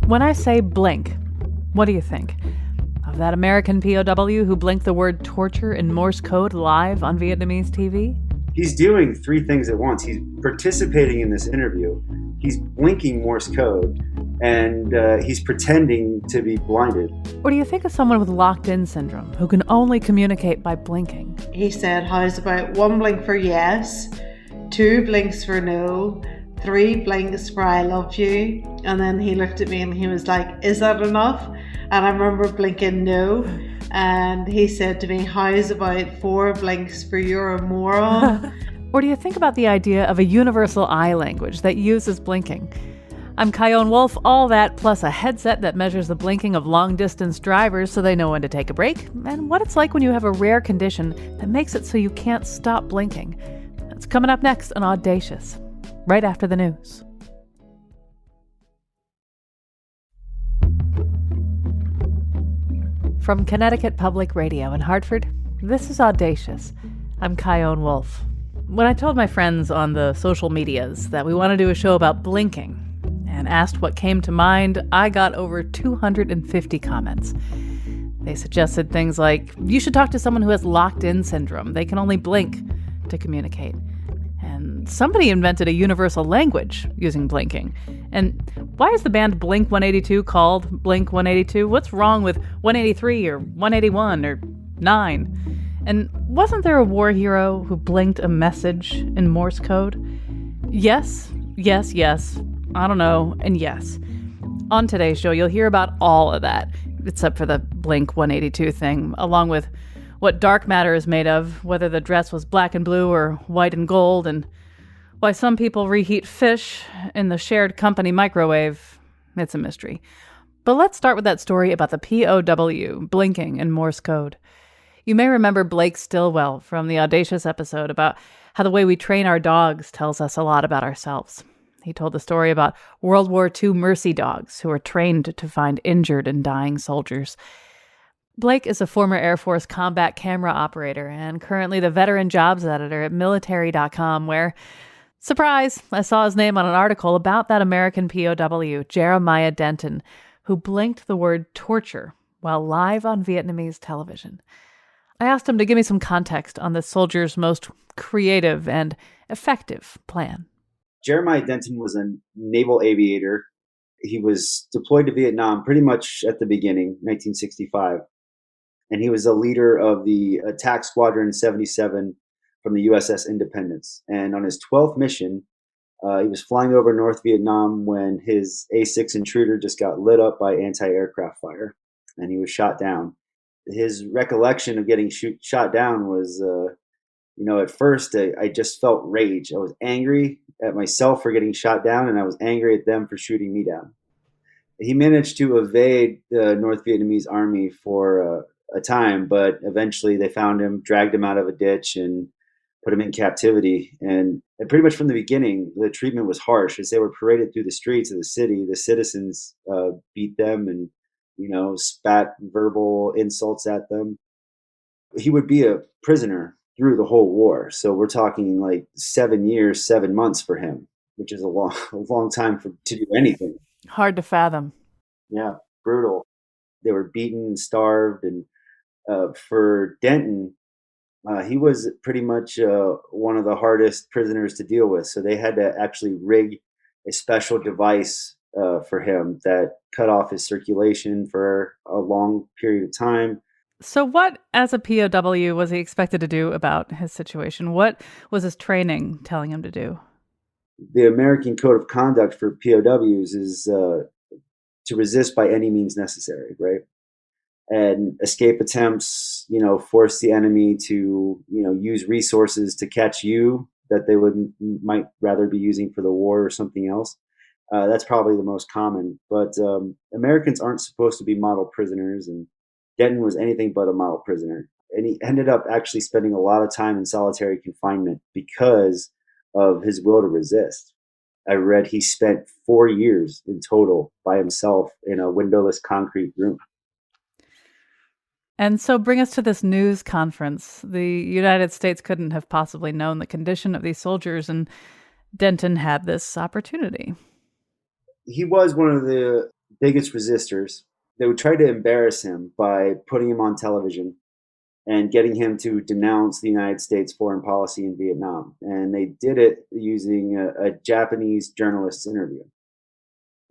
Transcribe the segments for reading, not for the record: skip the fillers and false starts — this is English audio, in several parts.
When I say blink, what do you think? Of that American POW who blinked the word torture in Morse code live on Vietnamese TV? He's doing three things at once. He's participating in this interview, he's blinking Morse code, and he's pretending to be blinded. Or do you think of someone with locked-in syndrome who can only communicate by blinking? He said, how's about 1 blink for yes, 2 blinks for no, 3 blinks for I love you? And then he looked at me and he was like, is that enough? And I remember blinking no. And he said to me, how's about 4 blinks for you're a moron? Or do you think about the idea of a universal eye language that uses blinking? I'm Kyone Wolf, all that plus a headset that measures the blinking of long-distance drivers so they know when to take a break, and what it's like when you have a rare condition that makes it so you can't stop blinking. That's coming up next on Audacious, right after the news. From Connecticut Public Radio in Hartford, this is Audacious. I'm Kyone Wolf. When I told my friends on the social medias that we want to do a show about blinking and asked what came to mind, I got over 250 comments. They suggested things like, you should talk to someone who has locked-in syndrome. They can only blink to communicate. And somebody invented a universal language using blinking. And why is the band Blink-182 called Blink-182? What's wrong with 183 or 181 or 9? And wasn't there a war hero who blinked a message in Morse code? Yes, yes, yes. I don't know, and yes. On today's show, you'll hear about all of that, except for the Blink-182 thing, along with what dark matter is made of, whether the dress was black and blue or white and gold, and why some people reheat fish in the shared company microwave. It's a mystery. But let's start with that story about the POW, blinking in Morse code. You may remember Blake Stillwell from the Audacious episode about how the way we train our dogs tells us a lot about ourselves. He told the story about World War II mercy dogs who were trained to find injured and dying soldiers. Blake is a former Air Force combat camera operator and currently the veteran jobs editor at military.com where, surprise, I saw his name on an article about that American POW, Jeremiah Denton, who blinked the word torture while live on Vietnamese television. I asked him to give me some context on the soldier's most creative and effective plan. Jeremiah Denton was a naval aviator. He was deployed to Vietnam pretty much at the beginning, 1965. And he was a leader of the Attack Squadron 77 from the USS Independence. And on his 12th mission, he was flying over North Vietnam when his A-6 intruder just got lit up by anti-aircraft fire, and he was shot down. His recollection of getting shot down was, at first I just felt rage. I was angry at myself for getting shot down, and I was angry at them for shooting me down. He managed to evade the North Vietnamese army for a time, but eventually they found him, dragged him out of a ditch, and put him in captivity. And pretty much from the beginning, the treatment was harsh. As they were paraded through the streets of the city, the citizens beat them and, spat verbal insults at them. He would be a prisoner through the whole war. So we're talking like 7 years, 7 months for him, which is a long time to do anything. Hard to fathom. Yeah, brutal. They were beaten and starved. And for Denton, he was pretty much one of the hardest prisoners to deal with. So they had to actually rig a special device for him that cut off his circulation for a long period of time. So what, as a POW, was he expected to do about his situation? What was his training telling him to do? The American Code of Conduct for POWs is to resist by any means necessary, right? And escape attempts, force the enemy to, use resources to catch you that they might rather be using for the war or something else. That's probably the most common. But Americans aren't supposed to be model prisoners, and Denton was anything but a model prisoner. And he ended up actually spending a lot of time in solitary confinement because of his will to resist. I read he spent 4 years in total by himself in a windowless concrete room. And so bring us to this news conference. The United States couldn't have possibly known the condition of these soldiers, and Denton had this opportunity. He was one of the biggest resistors. They would try to embarrass him by putting him on television and getting him to denounce the United States foreign policy in Vietnam. And they did it using a Japanese journalist's interview.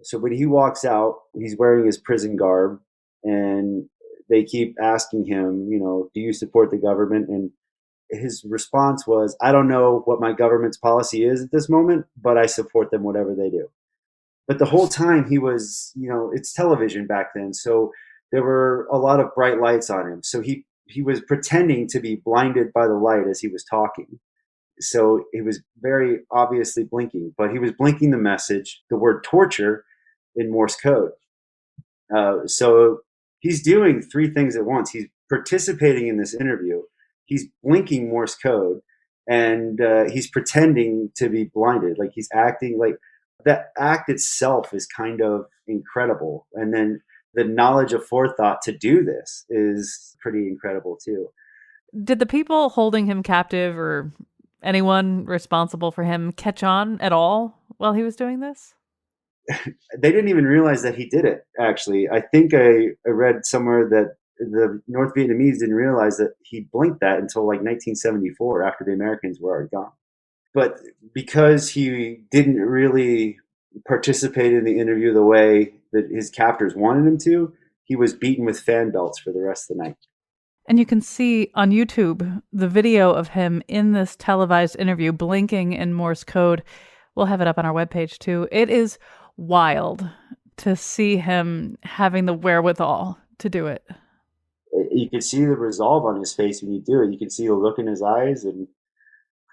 So when he walks out, he's wearing his prison garb, and they keep asking him, do you support the government? And his response was, I don't know what my government's policy is at this moment, but I support them whatever they do. But the whole time he was, it's television back then. So there were a lot of bright lights on him. So he was pretending to be blinded by the light as he was talking. So he was very obviously blinking, but he was blinking the message, the word torture, in Morse code. So he's doing three things at once. He's participating in this interview. He's blinking Morse code, and he's pretending to be blinded. Like he's acting like that. Act itself is kind of incredible. And then the knowledge of forethought to do this is pretty incredible too. Did the people holding him captive or anyone responsible for him catch on at all while he was doing this? They didn't even realize that he did it, actually. I think I read somewhere that the North Vietnamese didn't realize that he blinked that until like 1974, after the Americans were already gone. But because he didn't really participate in the interview the way that his captors wanted him to, he was beaten with fan belts for the rest of the night. And you can see on YouTube the video of him in this televised interview blinking in Morse code. We'll have it up on our webpage too. It is wild to see him having the wherewithal to do it. You can see the resolve on his face when you do it. You can see the look in his eyes. And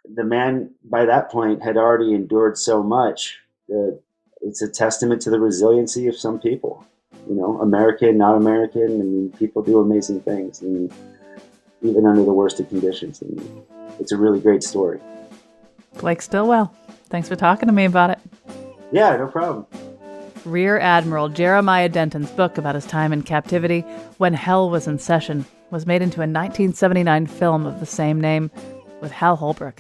the man, by that point, had already endured so much that it's a testament to the resiliency of some people. American, not American. I mean, people do amazing things, and even under the worst of conditions. And it's a really great story. Blake Stillwell, thanks for talking to me about it. Yeah, no problem. Rear Admiral Jeremiah Denton's book about his time in captivity, When Hell Was in Session, was made into a 1979 film of the same name with Hal Holbrook.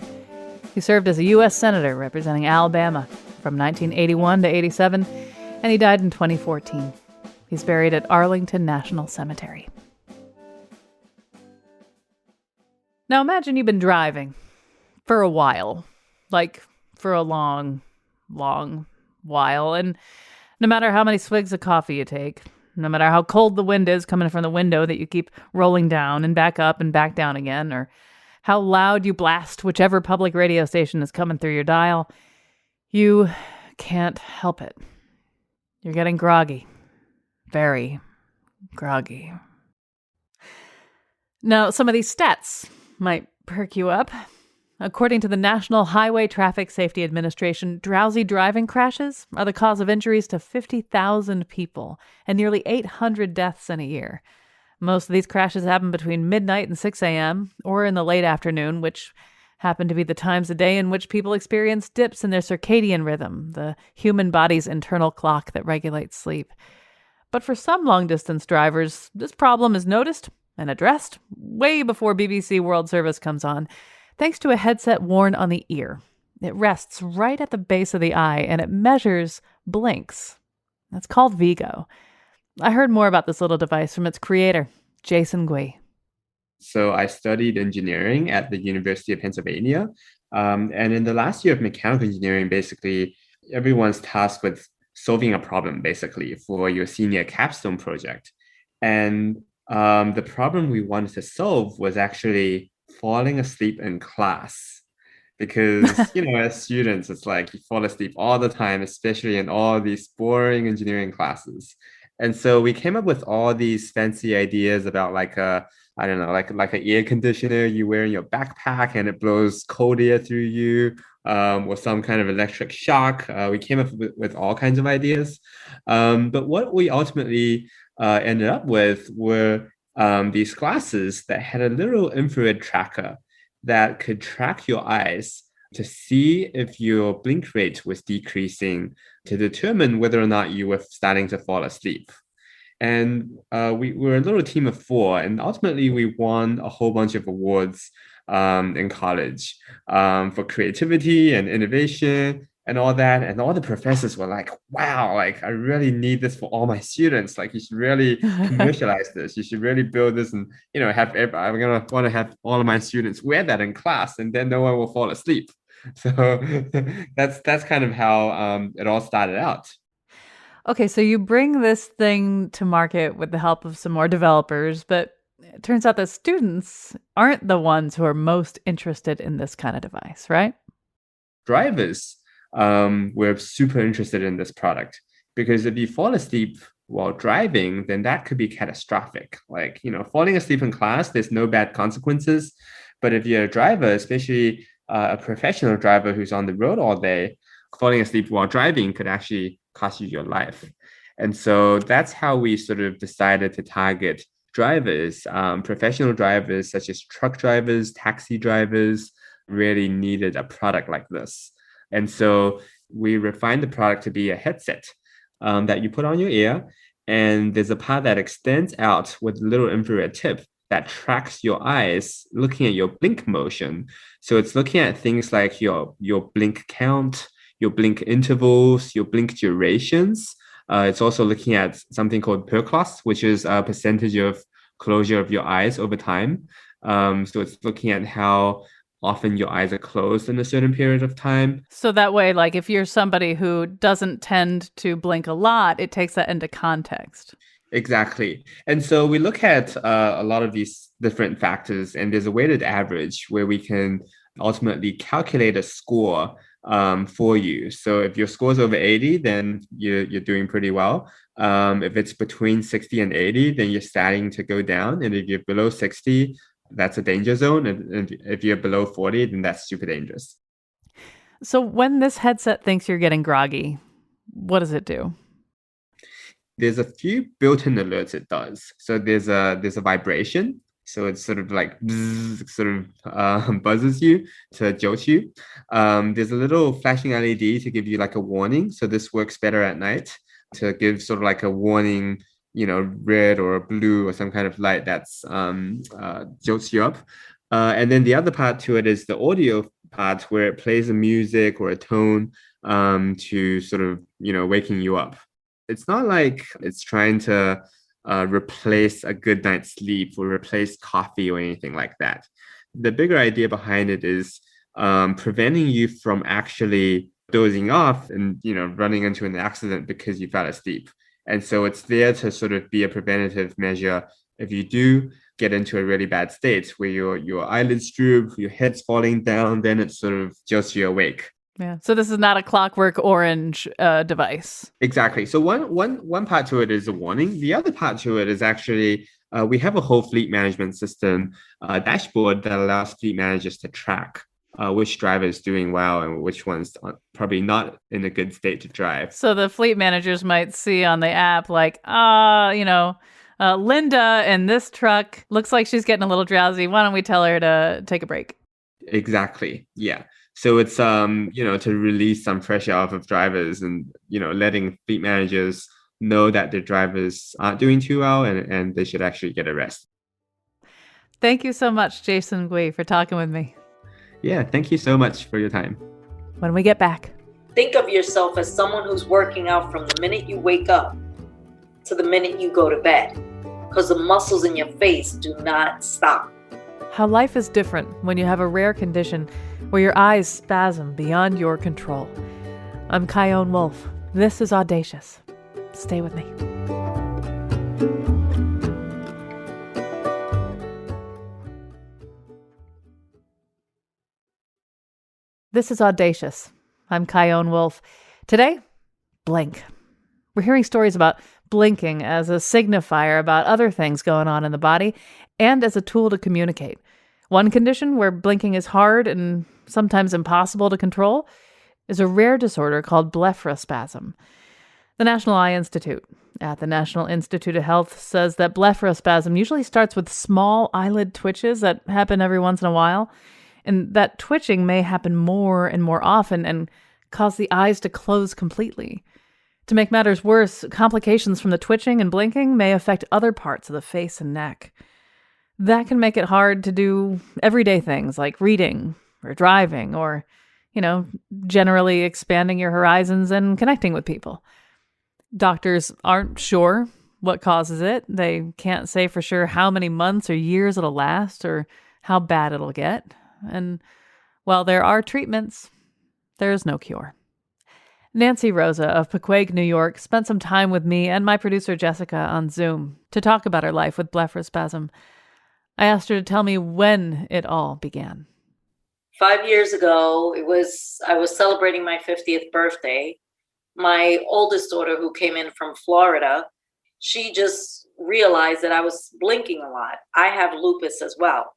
He served as a U.S. Senator representing Alabama from 1981 to 87, and he died in 2014. He's buried at Arlington National Cemetery. Now imagine you've been driving for a while, like for a long, long while, and no matter how many swigs of coffee you take, no matter how cold the wind is coming from the window that you keep rolling down and back up and back down again, or how loud you blast whichever public radio station is coming through your dial, you can't help it. You're getting groggy. Very groggy. Now, some of these stats might perk you up. According to the National Highway Traffic Safety Administration, drowsy driving crashes are the cause of injuries to 50,000 people and nearly 800 deaths in a year. Most of these crashes happen between midnight and 6 a.m. or in the late afternoon, which happen to be the times of day in which people experience dips in their circadian rhythm, the human body's internal clock that regulates sleep. But for some long-distance drivers, this problem is noticed and addressed way before BBC World Service comes on, thanks to a headset worn on the ear. It rests right at the base of the eye, and it measures blinks. That's called Vigo. I heard more about this little device from its creator, Jason Gui. So I studied engineering at the University of Pennsylvania. And in the last year of mechanical engineering, basically, everyone's tasked with solving a problem, basically, for your senior capstone project. And the problem we wanted to solve was actually falling asleep in class. Because, as students, it's like you fall asleep all the time, especially in all these boring engineering classes. And so we came up with all these fancy ideas about like an air conditioner you wear in your backpack and it blows cold air through you, or some kind of electric shock. We came up with all kinds of ideas. But what we ultimately ended up with were these glasses that had a little infrared tracker that could track your eyes to see if your blink rate was decreasing to determine whether or not you were starting to fall asleep. And we were a little team of 4, and ultimately we won a whole bunch of awards in college for creativity and innovation. and all that. And all the professors were like, wow, like I really need this for all my students. Like you should really commercialize this. You should really build this and, I'm going to want to have all of my students wear that in class and then no one will fall asleep. So that's kind of how it all started out. Okay, so you bring this thing to market with the help of some more developers, but it turns out that students aren't the ones who are most interested in this kind of device, right? Drivers were super interested in this product because if you fall asleep while driving, then that could be catastrophic. Like, falling asleep in class, there's no bad consequences. But if you're a driver, especially a professional driver who's on the road all day, falling asleep while driving could actually cost you your life. And so that's how we sort of decided to target drivers. Professional drivers such as truck drivers, taxi drivers really needed a product like this. And so we refined the product to be a headset that you put on your ear. And there's a part that extends out with a little infrared tip that tracks your eyes looking at your blink motion. So it's looking at things like your blink count, your blink intervals, your blink durations. It's also looking at something called percloss, which is a percentage of closure of your eyes over time. So it's looking at how often your eyes are closed in a certain period of time. So that way, like if you're somebody who doesn't tend to blink a lot, it takes that into context. Exactly. And so we look at a lot of these different factors, and there's a weighted average where we can ultimately calculate a score for you. So if your score is over 80, then you're doing pretty well. If it's between 60 and 80, then you're starting to go down. And if you're below 60, that's a danger zone. And if you're below 40, then that's super dangerous. So when this headset thinks you're getting groggy, what does it do? There's a few built-in alerts it does. So there's a vibration. So it's sort of like buzzes you to jolt you. There's a little flashing LED to give you like a warning. So this works better at night to give sort of like a warning, red or a blue or some kind of light that's jolts you up. And then the other part to it is the audio part where it plays a music or a tone to sort of, waking you up. It's not like it's trying to replace a good night's sleep or replace coffee or anything like that. The bigger idea behind it is preventing you from actually dozing off and running into an accident because you fell asleep. And so it's there to sort of be a preventative measure if you do get into a really bad state where your eyelids droop, your head's falling down, then it sort of jolts you awake. Yeah. So this is not a Clockwork Orange device. Exactly. So one part to it is a warning. The other part to it is actually we have a whole fleet management system dashboard that allows fleet managers to track which driver is doing well and which ones are probably not in a good state to drive. So the fleet managers might see on the app like, Linda in this truck looks like she's getting a little drowsy. Why don't we tell her to take a break? Exactly. Yeah. So it's, to release some pressure off of drivers and, letting fleet managers know that their drivers aren't doing too well and they should actually get a rest. Thank you so much, Jason Gui, for talking with me. Yeah, thank you so much for your time. When we get back. Think of yourself as someone who's working out from the minute you wake up to the minute you go to bed, because the muscles in your face do not stop. How life is different when you have a rare condition where your eyes spasm beyond your control. I'm Kyone Wolf. This is Audacious. Stay with me. This is Audacious. I'm Kyone Wolf. Today, blink. We're hearing stories about blinking as a signifier about other things going on in the body and as a tool to communicate. One condition where blinking is hard and sometimes impossible to control is a rare disorder called blepharospasm. The National Eye Institute at the National Institute of Health says that blepharospasm usually starts with small eyelid twitches that happen every once in a while, and that twitching may happen more and more often and cause the eyes to close completely. To make matters worse, complications from the twitching and blinking may affect other parts of the face and neck. That can make it hard to do everyday things like reading or driving or generally expanding your horizons and connecting with people. Doctors aren't sure what causes it. They can't say for sure how many months or years it'll last or how bad it'll get. And while there are treatments, there is no cure. Nancy Rosa of Poughquag, New York, spent some time with me and my producer Jessica on Zoom to talk about her life with blepharospasm. I asked her to tell me when it all began. 5 years ago, I was celebrating my 50th birthday. My oldest daughter, who came in from Florida, she just realized that I was blinking a lot. I have lupus as well.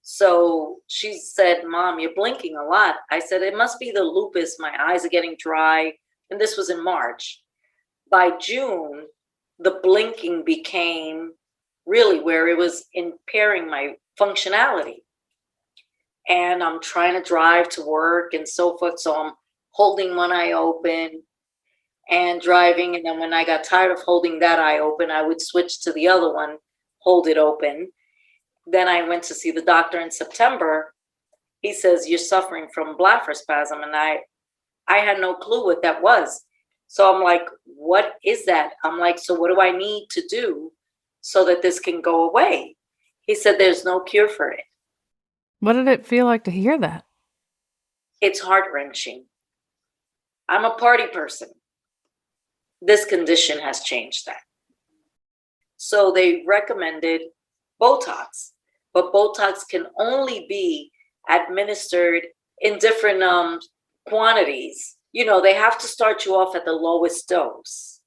So she said, "Mom, you're blinking a lot." I said, "It must be the lupus. My eyes are getting dry." And this was in March. By June, the blinking became really where it was impairing my functionality. And I'm trying to drive to work and so forth. So I'm holding one eye open and driving. And then when I got tired of holding that eye open, I would switch to the other one, hold it open. Then I went to see the doctor in September. He says, "You're suffering from blepharospasm." And I had no clue what that was. So I'm like, "What is that?" I'm like, "So what do I need to do so that this can go away?" He said, "There's no cure for it." What did it feel like to hear that? It's heart-wrenching. I'm a party person. This condition has changed that. So they recommended Botox, but Botox can only be administered in different quantities. They have to start you off at the lowest dose.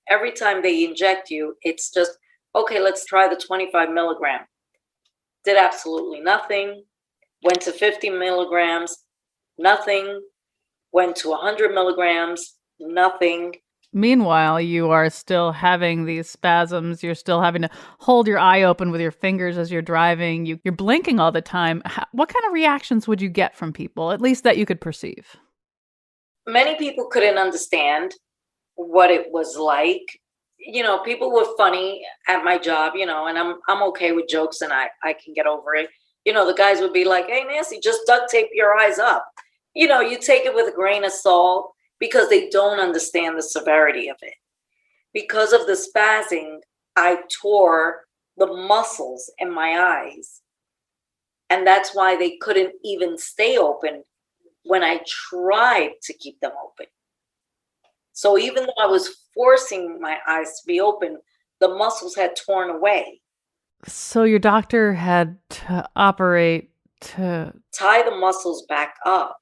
Every time they inject you, it's just, okay, let's try the 25 milligram. Did absolutely nothing. Went to 50 milligrams, nothing. Went to 100 milligrams, nothing. Meanwhile, you are still having these spasms. You're still having to hold your eye open with your fingers as you're driving. You're blinking all the time. What kind of reactions would you get from people, at least that you could perceive? Many people couldn't understand what it was like. People were funny at my job, and I'm okay with jokes and I can get over it. The guys would be like, "Hey, Nancy, just duct tape your eyes up." You take it with a grain of salt because they don't understand the severity of it. Because of the spazzing, I tore the muscles in my eyes. And that's why they couldn't even stay open when I tried to keep them open. So even though I was forcing my eyes to be open, the muscles had torn away. So your doctor had to operate to tie the muscles back up.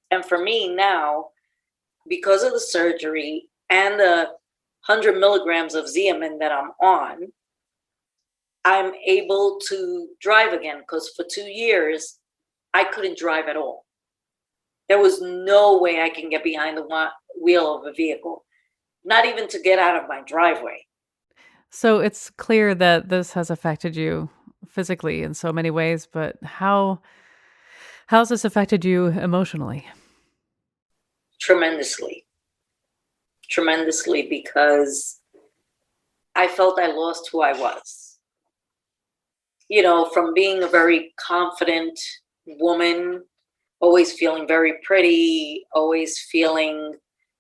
And for me now, because of the surgery and the 100 milligrams of Xeomin that I'm on, I'm able to drive again, because for 2 years, I couldn't drive at all. There was no way I can get behind the wheel of a vehicle, not even to get out of my driveway. So it's clear that this has affected you physically in so many ways, but how's this affected you emotionally? Tremendously, because I felt I lost who I was. From being a very confident woman, always feeling very pretty, always feeling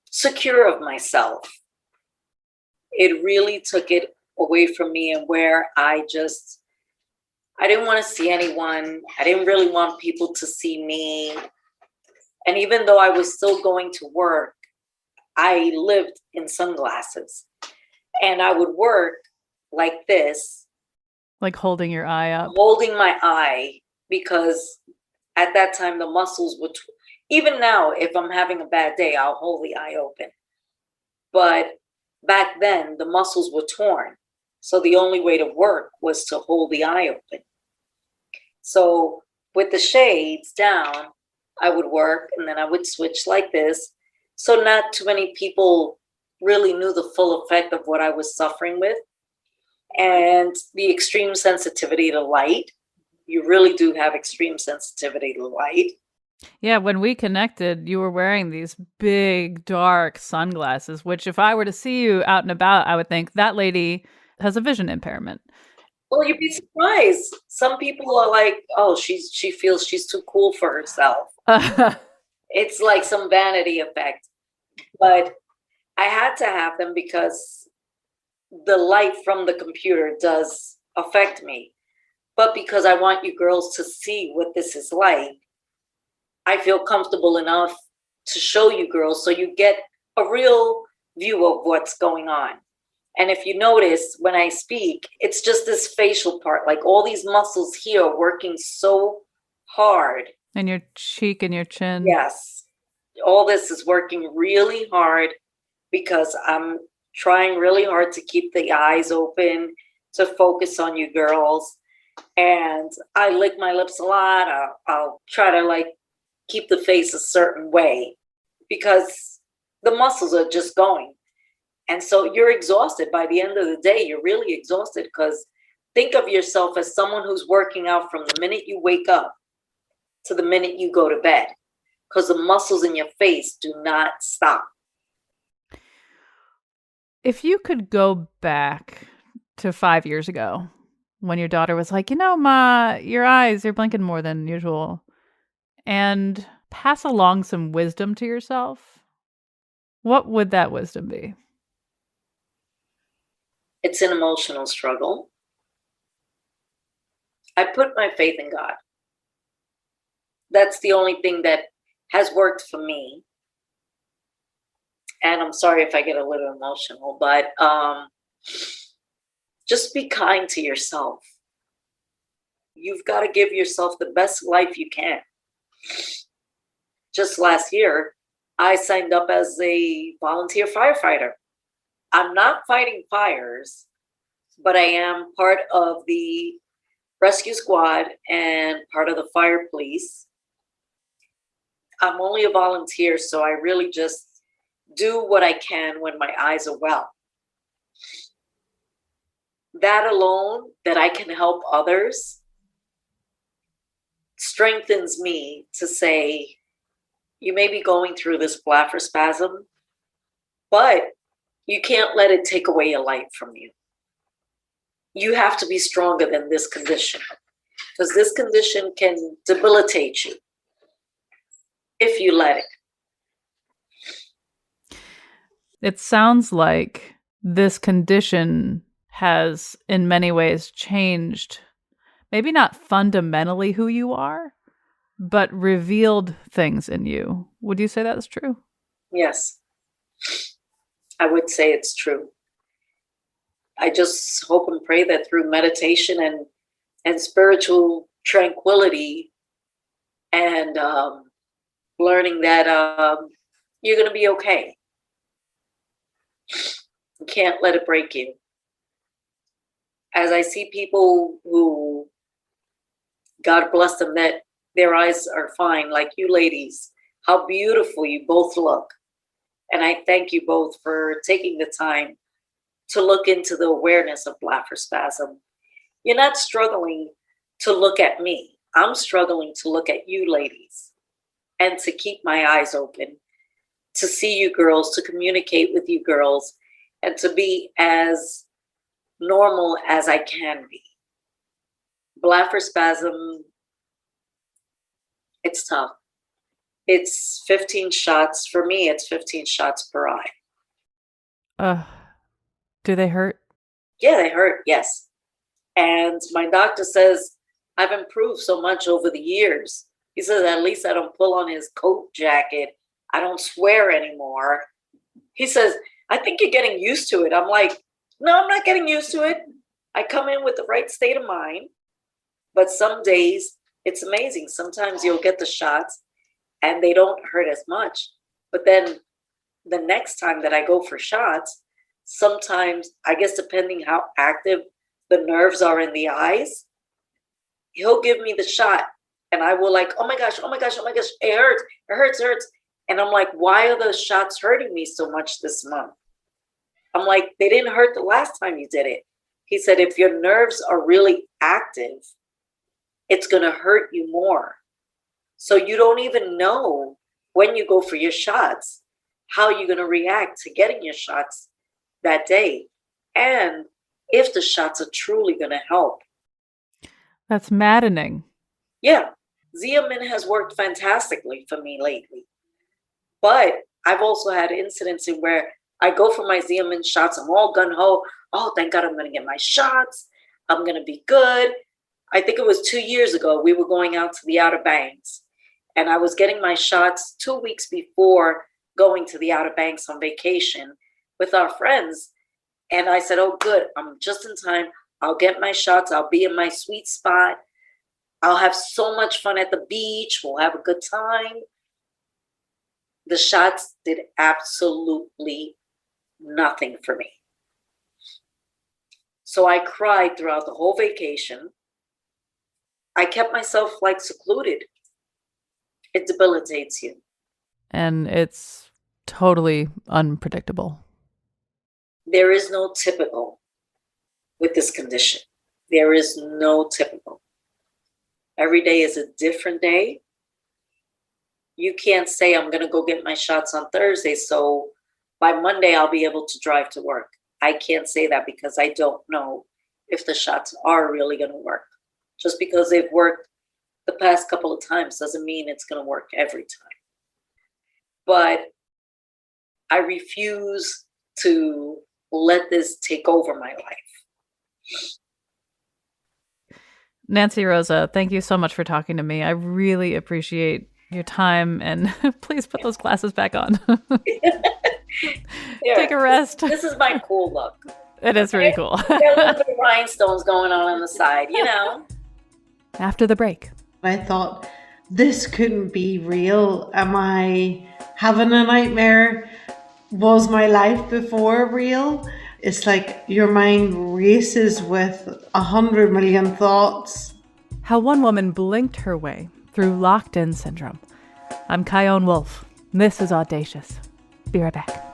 secure of myself. It really took it away from me, and where I didn't want to see anyone. I didn't really want people to see me. And even though I was still going to work, I lived in sunglasses. And I would work like this. Like holding your eye up? Holding my eye, because at that time the muscles would, even now, if I'm having a bad day, I'll hold the eye open. But back then, the muscles were torn. So the only way to work was to hold the eye open. So with the shades down, I would work and then I would switch like this. So not too many people really knew the full effect of what I was suffering with. And the extreme sensitivity to light. You really do have extreme sensitivity to light. Yeah, when we connected, you were wearing these big, dark sunglasses, which if I were to see you out and about, I would think that lady has a vision impairment. Well, you'd be surprised. Some people are like, "Oh, she feels she's too cool for herself." It's like some vanity effect. But I had to have them because the light from the computer does affect me. But because I want you girls to see what this is like, I feel comfortable enough to show you girls so you get a real view of what's going on. And if you notice when I speak, it's just this facial part, like all these muscles here are working so hard. And your cheek and your chin. Yes. All this is working really hard because I'm trying really hard to keep the eyes open, to focus on you girls. And I lick my lips a lot. I'll try to like keep the face a certain way because the muscles are just going. And so you're exhausted by the end of the day. You're really exhausted because think of yourself as someone who's working out from the minute you wake up to the minute you go to bed, because the muscles in your face do not stop. If you could go back to 5 years ago when your daughter was like, Ma, your eyes, you're blinking more than usual, and pass along some wisdom to yourself, what would that wisdom be? It's an emotional struggle. I put my faith in God. That's the only thing that has worked for me. And I'm sorry if I get a little emotional, but just be kind to yourself. You've got to give yourself the best life you can. Just last year, I signed up as a volunteer firefighter. I'm not fighting fires, but I am part of the rescue squad and part of the fire police. I'm only a volunteer, so I really just do what I can when my eyes are well. That alone, that I can help others, strengthens me to say, you may be going through this blepharospasm, but you can't let it take away your light from you. You have to be stronger than this condition, because this condition can debilitate you if you let it. It sounds like this condition has in many ways changed, maybe not fundamentally who you are, but revealed things in you. Would you say that's true? Yes, I would say it's true. I just hope and pray that through meditation and spiritual tranquility and learning that you're going to be okay. You can't let it break you. As I see people who, God bless them, that their eyes are fine, like you ladies, how beautiful you both look. And I thank you both for taking the time to look into the awareness of blepharospasm. You're not struggling to look at me. I'm struggling to look at you ladies and to keep my eyes open, to see you girls, to communicate with you girls, and to be as normal as I can be. Blepharospasm, it's tough. It's 15 shots. For me, it's 15 shots per eye. Do they hurt? Yeah, they hurt, yes. And my doctor says I've improved so much over the years. He says at least I don't pull on his coat jacket. I don't swear anymore. He says, I think you're getting used to it. I'm like, no, I'm not getting used to it. I come in with the right state of mind. But some days, it's amazing. Sometimes you'll get the shots and they don't hurt as much. But then the next time that I go for shots, sometimes, I guess depending how active the nerves are in the eyes, he'll give me the shot and I will like, oh my gosh, it hurts. And I'm like, why are the shots hurting me so much this month? I'm like, they didn't hurt the last time you did it. He said, if your nerves are really active, it's going to hurt you more. So you don't even know when you go for your shots, how you're going to react to getting your shots that day. And if the shots are truly going to help. That's maddening. Yeah. Xeomin has worked fantastically for me lately. But I've also had incidents in where I go for my Xeomin shots. I'm all gung-ho. Oh, thank God I'm going to get my shots. I'm going to be good. I think it was 2 years ago, we were going out to the Outer Banks. And I was getting my shots 2 weeks before going to the Outer Banks on vacation with our friends. And I said, oh, good, I'm just in time. I'll get my shots. I'll be in my sweet spot. I'll have so much fun at the beach. We'll have a good time. The shots did absolutely nothing for me. So I cried throughout the whole vacation. I kept myself secluded. It debilitates you. And it's totally unpredictable. There is no typical with this condition. There is no typical. Every day is a different day. You can't say, I'm going to go get my shots on Thursday, so by Monday I'll be able to drive to work. I can't say that because I don't know if the shots are really going to work. Just because they've worked the past couple of times doesn't mean it's going to work every time. But I refuse to let this take over my life. Nancy Rosa, thank you so much for talking to me. I really appreciate your time, and please put those glasses back on. Take a rest. This is my cool look. It is really cool. There are a little bit of rhinestones going on the side, After the break. I thought, this couldn't be real. Am I having a nightmare? Was my life before real? It's like your mind races with 100 million thoughts. How one woman blinked her way through locked-in syndrome. I'm Kyone Wolf. This is Audacious. Be right back.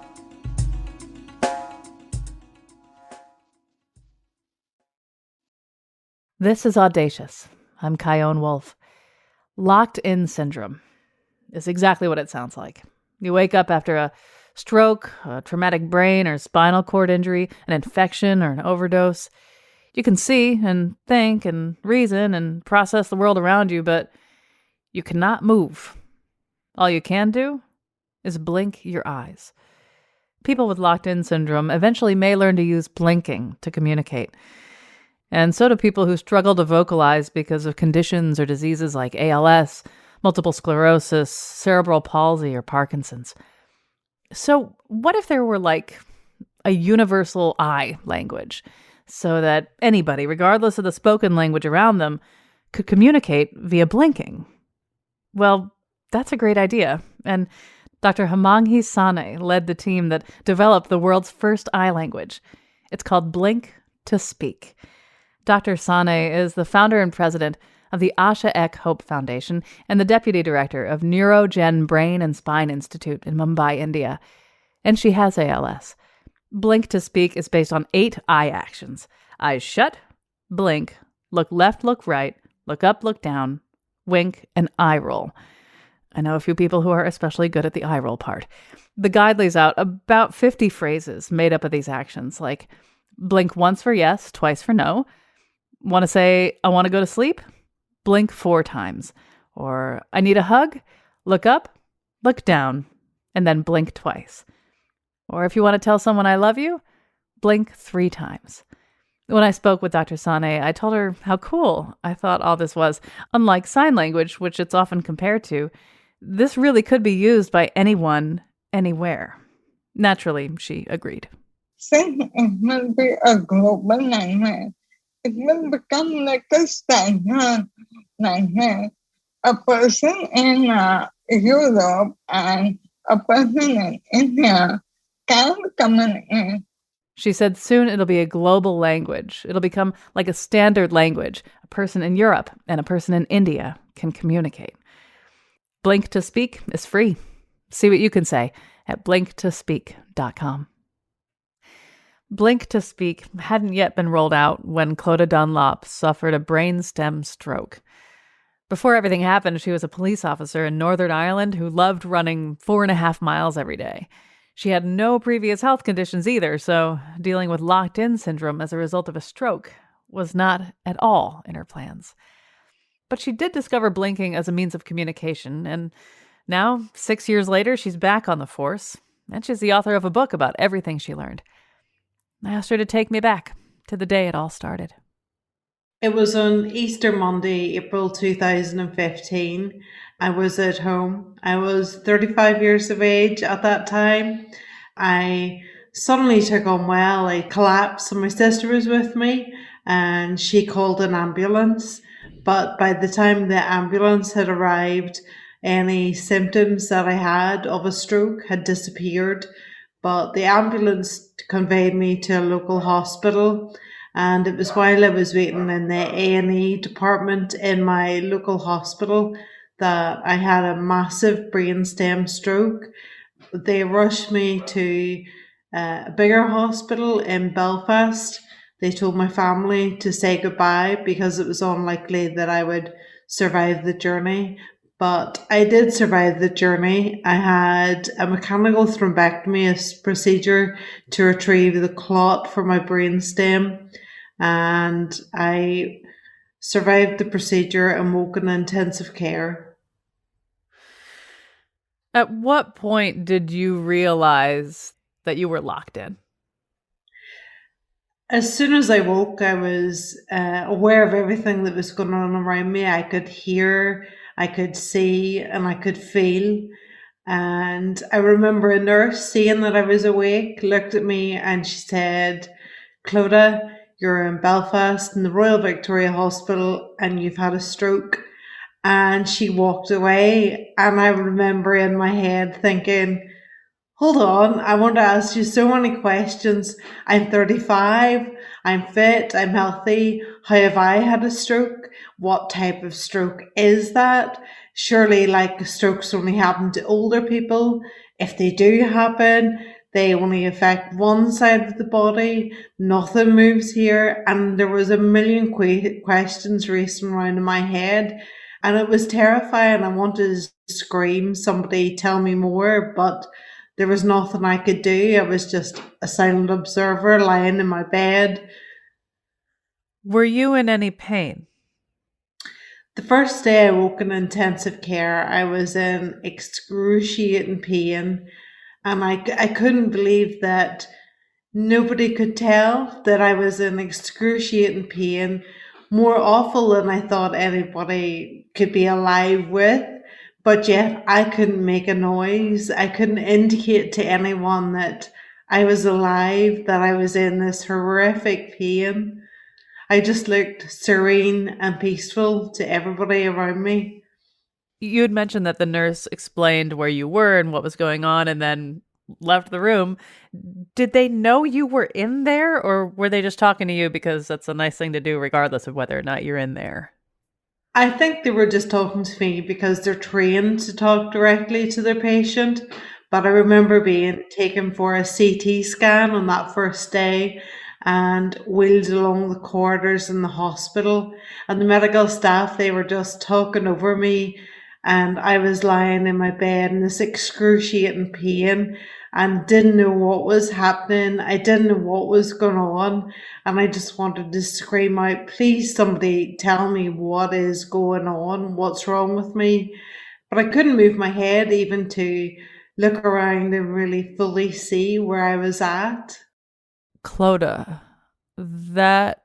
This is Audacious. I'm Kyone Wolf. Locked-in syndrome is exactly what it sounds like. You wake up after a stroke, a traumatic brain or spinal cord injury, an infection or an overdose. You can see and think and reason and process the world around you, but you cannot move. All you can do is blink your eyes. People with locked-in syndrome eventually may learn to use blinking to communicate. And so do people who struggle to vocalize because of conditions or diseases like ALS, multiple sclerosis, cerebral palsy, or Parkinson's. So what if there were a universal eye language so that anybody, regardless of the spoken language around them, could communicate via blinking? Well, that's a great idea. And Dr. Hemanghi Sane led the team that developed the world's first eye language. It's called Blink to Speak. Dr. Sane is the founder and president of the Asha Ek Hope Foundation and the deputy director of Neurogen Brain and Spine Institute in Mumbai, India. And she has ALS. Blink to Speak is based on 8 eye actions. Eyes shut, blink, look left, look right, look up, look down, wink, and eye roll. I know a few people who are especially good at the eye roll part. The guide lays out about 50 phrases made up of these actions, like blink once for yes, twice for no. Want to say, I want to go to sleep? Blink 4 times. Or, I need a hug? Look up, look down, and then blink twice. Or if you want to tell someone I love you, blink 3 times. When I spoke with Dr. Sane, I told her how cool I thought all this was. Unlike sign language, which it's often compared to, this really could be used by anyone, anywhere. Naturally, she agreed. Since it will be a global nightmare, it will become like a standard nightmare. A person in Europe and a person in India can come in. She said soon it'll be a global language. It'll become like a standard language. A person in Europe and a person in India can communicate. Blink to Speak is free. See what you can say at blinktospeak.com. Blink to Speak hadn't yet been rolled out when Clodagh Dunlop suffered a brainstem stroke. Before everything happened, she was a police officer in Northern Ireland who loved running 4.5 miles every day. She had no previous health conditions either, so dealing with locked-in syndrome as a result of a stroke was not at all in her plans. But she did discover blinking as a means of communication, and now, 6 years later, she's back on the force, and she's the author of a book about everything she learned. I asked her to take me back to the day it all started. It was on Easter Monday, April 2015. I was at home. I was 35 years of age at that time. I suddenly took unwell. I collapsed, and my sister was with me, and she called an ambulance. But by the time the ambulance had arrived, any symptoms that I had of a stroke had disappeared. But the ambulance conveyed me to a local hospital, and it was while I was waiting in the A&E department in my local hospital that I had a massive brainstem stroke. They rushed me to a bigger hospital in Belfast. They told my family to say goodbye because it was unlikely that I would survive the journey. But I did survive the journey. I had a mechanical thrombectomy, a procedure to retrieve the clot from my brainstem, and I survived the procedure and woke in intensive care. At what point did you realize that you were locked in? As soon as I woke, I was aware of everything that was going on around me. I could hear, I could see, and I could feel. And I remember a nurse seeing that I was awake, looked at me, and she said, "Clodagh, you're in Belfast in the Royal Victoria Hospital and you've had a stroke." And she walked away. And I remember in my head thinking, hold on, I want to ask you so many questions. I'm 35, I'm fit, I'm healthy. How have I had a stroke? What type of stroke is that? Surely, like, strokes only happen to older people. If they do happen, they only affect one side of the body. Nothing moves here. And there was a million questions racing around in my head. And it was terrifying. I wanted to scream, somebody tell me more, but there was nothing I could do. I was just a silent observer lying in my bed. Were you in any pain? The first day I woke in intensive care, I was in excruciating pain, and I couldn't believe that nobody could tell that I was in excruciating pain, more awful than I thought anybody could be alive with. But yet I couldn't make a noise. I couldn't indicate to anyone that I was alive, that I was in this horrific pain. I just looked serene and peaceful to everybody around me. You had mentioned that the nurse explained where you were and what was going on and then left the room. Did they know you were in there, or were they just talking to you because that's a nice thing to do regardless of whether or not you're in there? I think they were just talking to me because they're trained to talk directly to their patient. But I remember being taken for a CT scan on that first day and wheeled along the corridors in the hospital. And the medical staff, they were just talking over me. And I was lying in my bed in this excruciating pain and didn't know what was happening. I didn't know what was going on. And I just wanted to scream out, please, somebody tell me what is going on, what's wrong with me. But I couldn't move my head even to look around and really fully see where I was at. Clodagh, that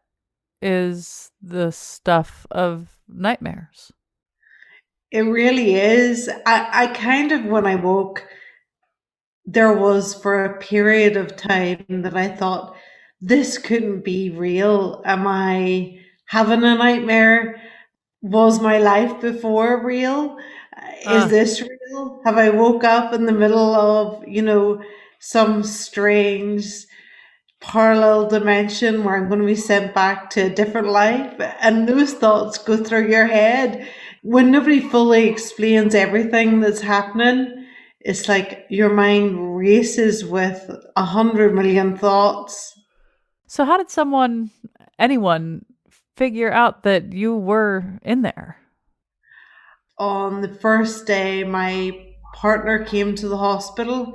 is the stuff of nightmares. It really is. I kind of, when I woke, there was for a period of time that I thought, this couldn't be real. Am I having a nightmare? Was my life before real? Is this real? Have I woke up in the middle of, some strange parallel dimension where I'm going to be sent back to a different life? And those thoughts go through your head. When nobody fully explains everything that's happening, it's like your mind races with 100 million thoughts. So how did anyone, figure out that you were in there? On the first day, my partner came to the hospital.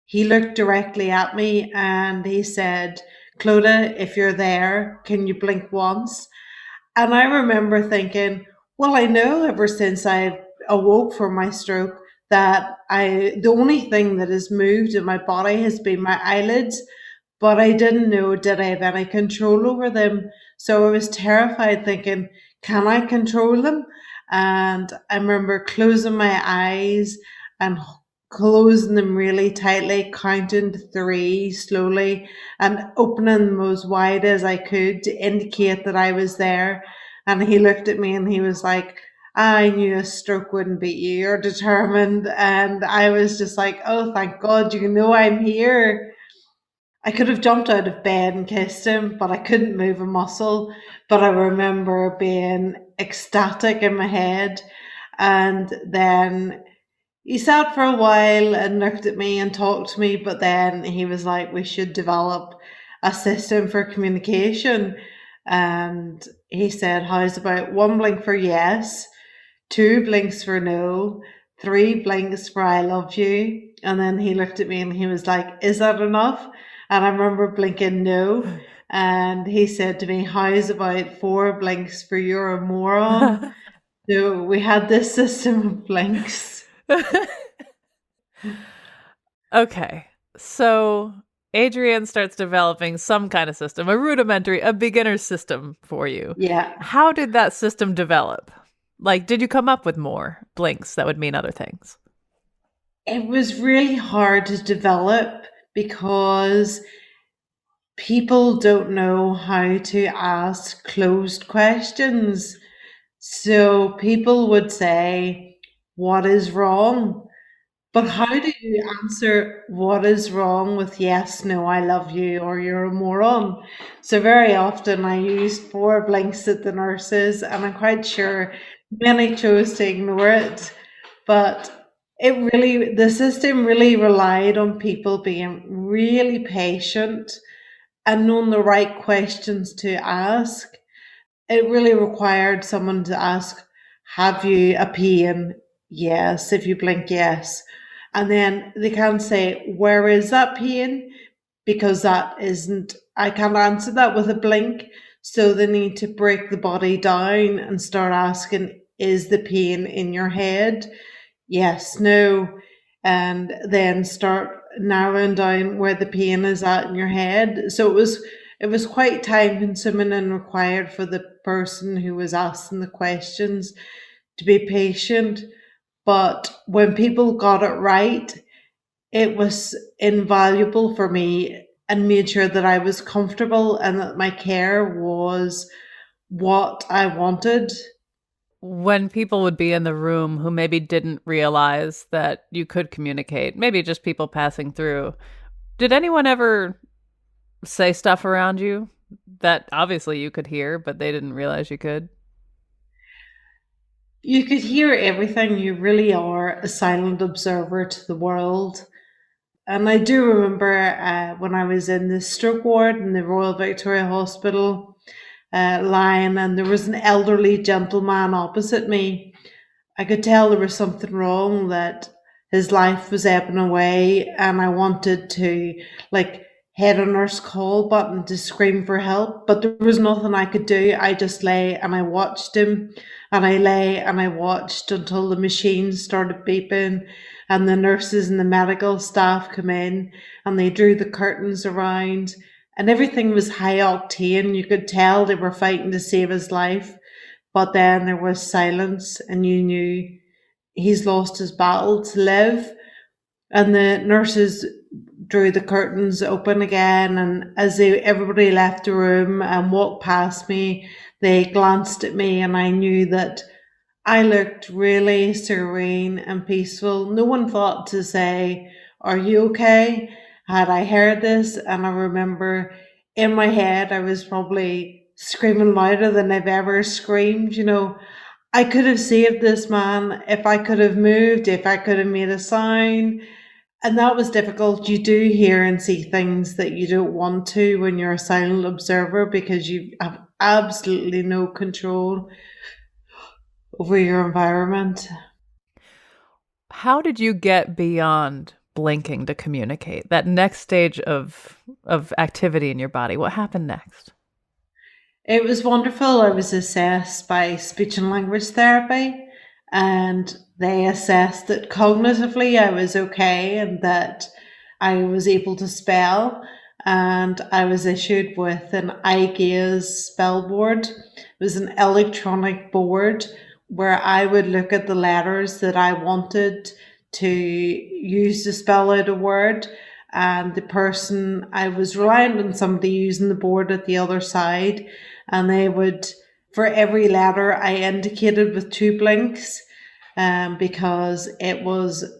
He looked directly at me and he said, "Clodagh, if you're there, can you blink once?" And I remember thinking, Well, I know ever since I awoke from my stroke that the only thing that has moved in my body has been my eyelids, but I didn't know did I have any control over them. So I was terrified thinking, can I control them? And I remember closing my eyes and closing them really tightly, counting to three slowly and opening them as wide as I could to indicate that I was there. And he looked at me and he was like, I knew a stroke wouldn't beat you. You're determined. And I was just like, oh, thank God, you know I'm here. I could have jumped out of bed and kissed him, but I couldn't move a muscle. But I remember being ecstatic in my head. And then he sat for a while and looked at me and talked to me, but then he was like, we should develop a system for communication. And he said, how's about one blink for yes, two blinks for no, three blinks for I love you. And then he looked at me and he was like, is that enough? And I remember blinking no. And he said to me, how's about four blinks for you're a moron? So we had this system of blinks. Okay, so Adrienne starts developing some kind of system, a beginner system for you. Yeah. How did that system develop? Like, did you come up with more blinks that would mean other things? It was really hard to develop because people don't know how to ask closed questions. So people would say, what is wrong? But how do you answer what is wrong with yes, no, I love you, or you're a moron? So very often I used four blinks at the nurses, and I'm quite sure many chose to ignore it. But the system really relied on people being really patient and knowing the right questions to ask. It really required someone to ask, have you a pain? Yes. If you blink, yes. And then they can't say, where is that pain? Because I can't answer that with a blink. So they need to break the body down and start asking, is the pain in your head? Yes, no. And then start narrowing down where the pain is at in your head. So it was quite time consuming and required for the person who was asking the questions to be patient. But when people got it right, it was invaluable for me and made sure that I was comfortable and that my care was what I wanted. When people would be in the room who maybe didn't realize that you could communicate, maybe just people passing through, did anyone ever say stuff around you that obviously you could hear, but they didn't realize you could? You could hear everything. You really are a silent observer to the world. And I do remember when I was in the stroke ward in the Royal Victoria Hospital, lying, and there was an elderly gentleman opposite me. I could tell there was something wrong, that his life was ebbing away, and I wanted to like hit a nurse call button to scream for help, but there was nothing I could do. I just lay and I watched him, and I lay and I watched until the machines started beeping and the nurses and the medical staff come in and they drew the curtains around and everything was high octane. You could tell they were fighting to save his life, but then there was silence and you knew he's lost his battle to live. And the nurses drew the curtains open again, and as everybody left the room and walked past me, they glanced at me, and I knew that I looked really serene and peaceful. No one thought to say, are you okay? Had I heard this? And I remember in my head, I was probably screaming louder than I've ever screamed. You know, I could have saved this man if I could have moved, if I could have made a sound. And that was difficult. You do hear and see things that you don't want to when you're a silent observer because you have absolutely no control over your environment. How did you get beyond blinking to communicate? That next stage of activity in your body, what happened next? It was wonderful. I was assessed by speech and language therapy, and they assessed that cognitively I was okay and that I was able to spell. And I was issued with an eye gaze spell board. It was an electronic board where I would look at the letters that I wanted to use to spell out a word. And the person, I was reliant on somebody using the board at the other side, and they would, for every letter, I indicated with two blinks, because it was,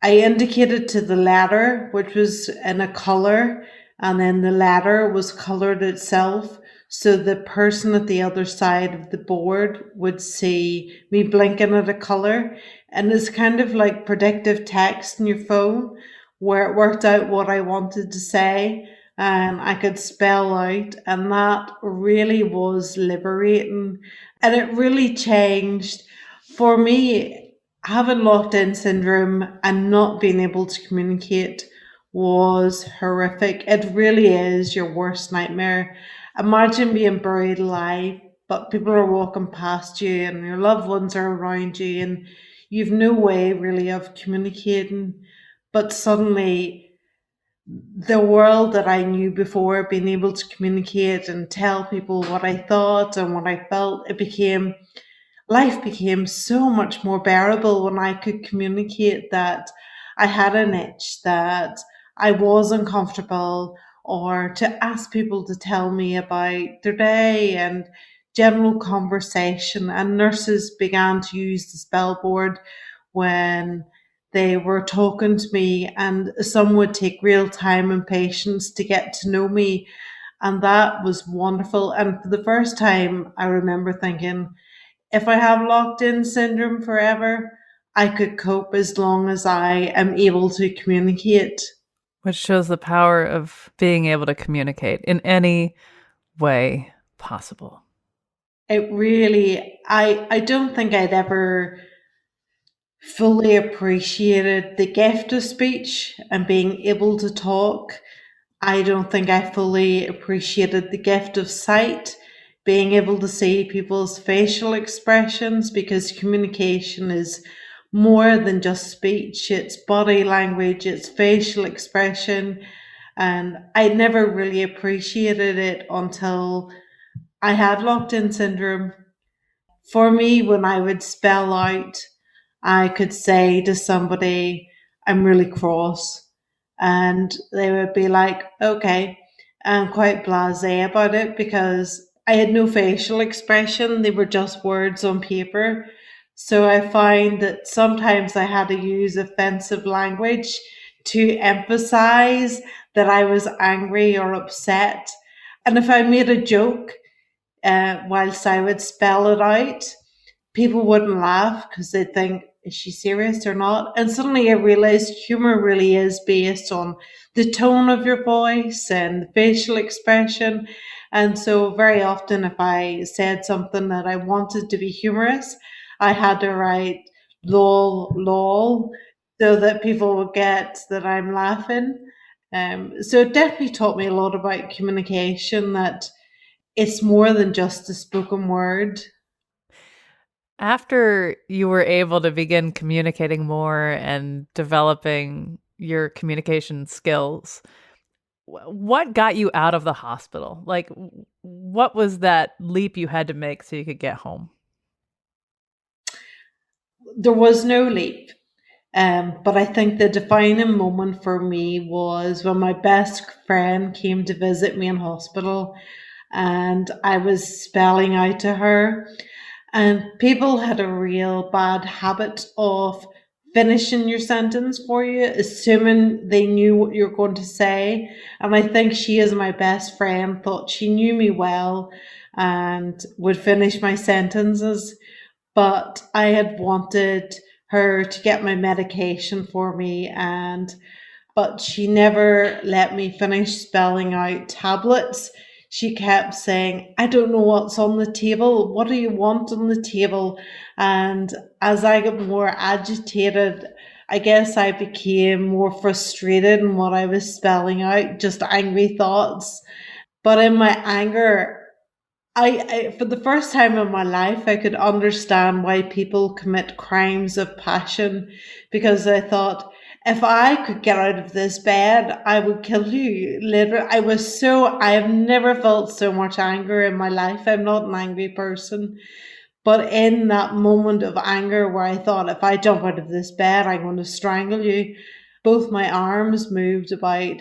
I indicated to the letter, which was in a color, and then the letter was colored itself. So the person at the other side of the board would see me blinking at a color. And it's kind of like predictive text in your phone, where it worked out what I wanted to say and I could spell out. And that really was liberating. And it really changed for me. Having locked in syndrome and not being able to communicate was horrific. It really is your worst nightmare. Imagine being buried alive, but people are walking past you and your loved ones are around you, and you've no way really of communicating. But suddenly, the world that I knew before, being able to communicate and tell people what I thought and what I felt, life became so much more bearable when I could communicate that I had an itch, that I was uncomfortable, or to ask people to tell me about their day and general conversation. And nurses began to use the spell board when they were talking to me, and some would take real time and patience to get to know me. And that was wonderful. And for the first time, I remember thinking, if I have locked in syndrome forever, I could cope as long as I am able to communicate. Which shows the power of being able to communicate in any way possible. It really, I don't think I'd ever fully appreciated the gift of speech and being able to talk. I don't think I fully appreciated the gift of sight, being able to see people's facial expressions, because communication is more than just speech. It's body language, it's facial expression. And I never really appreciated it until I had locked in syndrome. For me, when I would spell out, I could say to somebody, I'm really cross. And they would be like, okay, and quite blase about it because I had no facial expression. They were just words on paper. So I find that sometimes I had to use offensive language to emphasize that I was angry or upset. And if I made a joke, whilst I would spell it out, people wouldn't laugh because they'd think, is she serious or not? And suddenly I realized humor really is based on the tone of your voice and the facial expression. And so very often if I said something that I wanted to be humorous, I had to write lol, lol, so that people would get that I'm laughing. So it definitely taught me a lot about communication, that it's more than just a spoken word. After you were able to begin communicating more and developing your communication skills, what got you out of the hospital? Like, what was that leap you had to make so you could get home? There was no leap. But I think the defining moment for me was when my best friend came to visit me in hospital and I was spelling out to her. And people had a real bad habit of finishing your sentence for you, assuming they knew what you're going to say. And I think she, as my best friend, thought she knew me well and would finish my sentences. But I had wanted her to get my medication for me, but she never let me finish spelling out tablets. She kept saying, I don't know what's on the table. What do you want on the table? And as I got more agitated, I guess I became more frustrated in what I was spelling out, just angry thoughts. But in my anger, I for the first time in my life, I could understand why people commit crimes of passion, because I thought, if I could get out of this bed, I would kill you. Literally, I have never felt so much anger in my life. I'm not an angry person. But in that moment of anger where I thought, if I jump out of this bed, I'm going to strangle you, both my arms moved about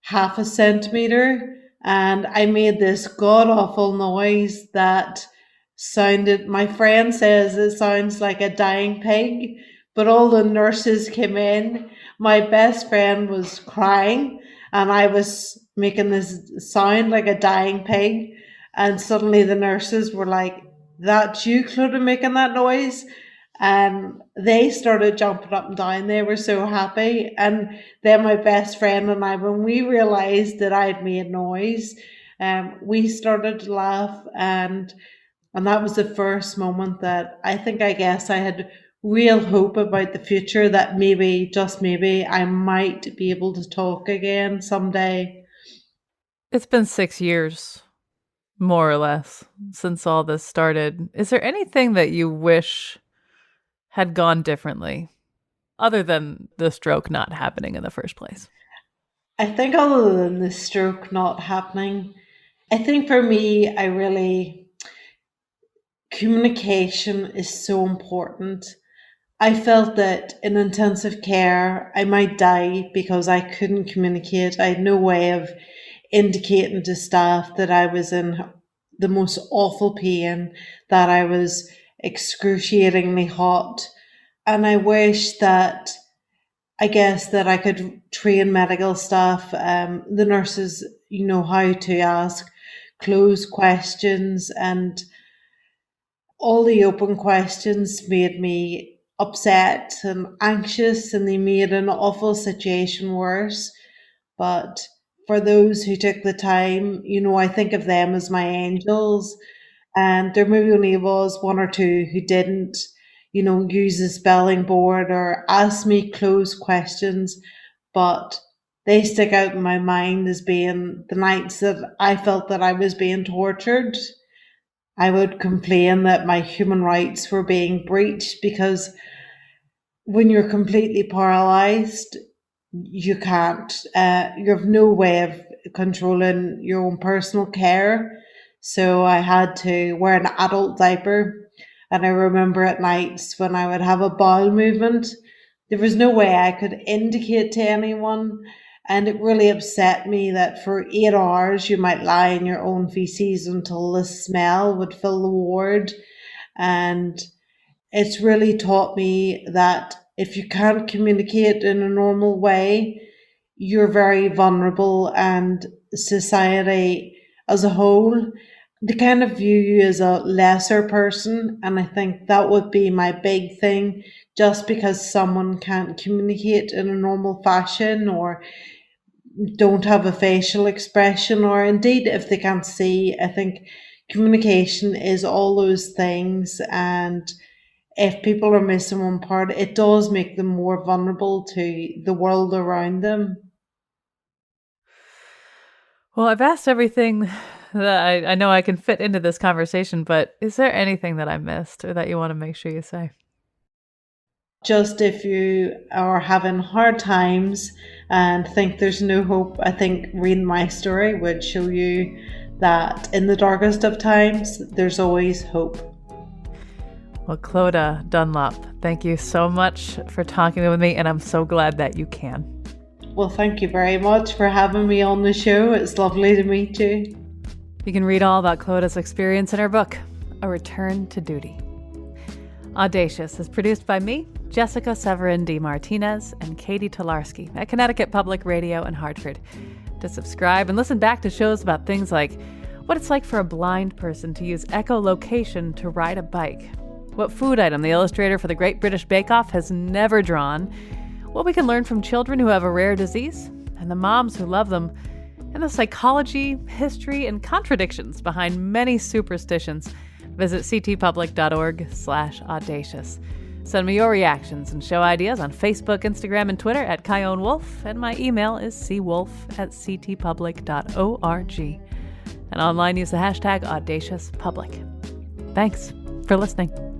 half a centimeter, and I made this god awful noise that sounded, my friend says it sounds like a dying pig, but all the nurses came in. My best friend was crying, and I was making this sound like a dying pig. And suddenly the nurses were like, "That's you, Clodagh, making that noise?" And they started jumping up and down. They were so happy. And then my best friend and I, when we realized that I'd made noise, we started to laugh, and that was the first moment that I guess I had real hope about the future, that maybe, just maybe, I might be able to talk again someday. It's been 6 years, more or less, since all this started. Is there anything that you wish had gone differently, other than the stroke not happening in the first place? I think other than the stroke not happening, I think for me, communication is so important. I felt that in intensive care, I might die because I couldn't communicate. I had no way of indicating to staff that I was in the most awful pain, that I was excruciatingly hot. And I wish that, I guess, that I could train medical staff, the nurses, how to ask closed questions, and all the open questions made me upset and anxious, and they made an awful situation worse. But for those who took the time, I think of them as my angels. And there maybe only was one or two who didn't, use the spelling board or ask me closed questions. But they stick out in my mind as being the nights that I felt that I was being tortured. I would complain that my human rights were being breached, because when you're completely paralyzed, you can't, you have no way of controlling your own personal care. So I had to wear an adult diaper. And I remember at nights when I would have a bowel movement, there was no way I could indicate to anyone. And it really upset me that for 8 hours you might lie in your own feces until the smell would fill the ward. And it's really taught me that if you can't communicate in a normal way, you're very vulnerable, and society as a whole, they kind of view you as a lesser person. And I think that would be my big thing. Just because someone can't communicate in a normal fashion, or don't have a facial expression, or indeed if they can't see, I think communication is all those things. And if people are missing one part, it does make them more vulnerable to the world around them. Well, I've asked everything that I know I can fit into this conversation, but is there anything that I missed or that you want to make sure you say? Just if you are having hard times and think there's no hope, I think reading my story would show you that in the darkest of times, there's always hope. Well, Clodagh Dunlop, thank you so much for talking with me, and I'm so glad that you can. Well, thank you very much for having me on the show. It's lovely to meet you. You can read all about Clodagh's experience in her book, A Return to Duty. Audacious is produced by me, Jessica Severin D. Martinez, and Katie Tolarski at Connecticut Public Radio in Hartford. To subscribe and listen back to shows about things like what it's like for a blind person to use echolocation to ride a bike, what food item the illustrator for the Great British Bake Off has never drawn, what we can learn from children who have a rare disease, and the moms who love them, and the psychology, history, and contradictions behind many superstitions. Visit ctpublic.org/audacious. Send me your reactions and show ideas on Facebook, Instagram, and Twitter at Kyone Wolf, and my email is cwolf@ctpublic.org. And online, use the hashtag #AudaciousPublic. Thanks for listening.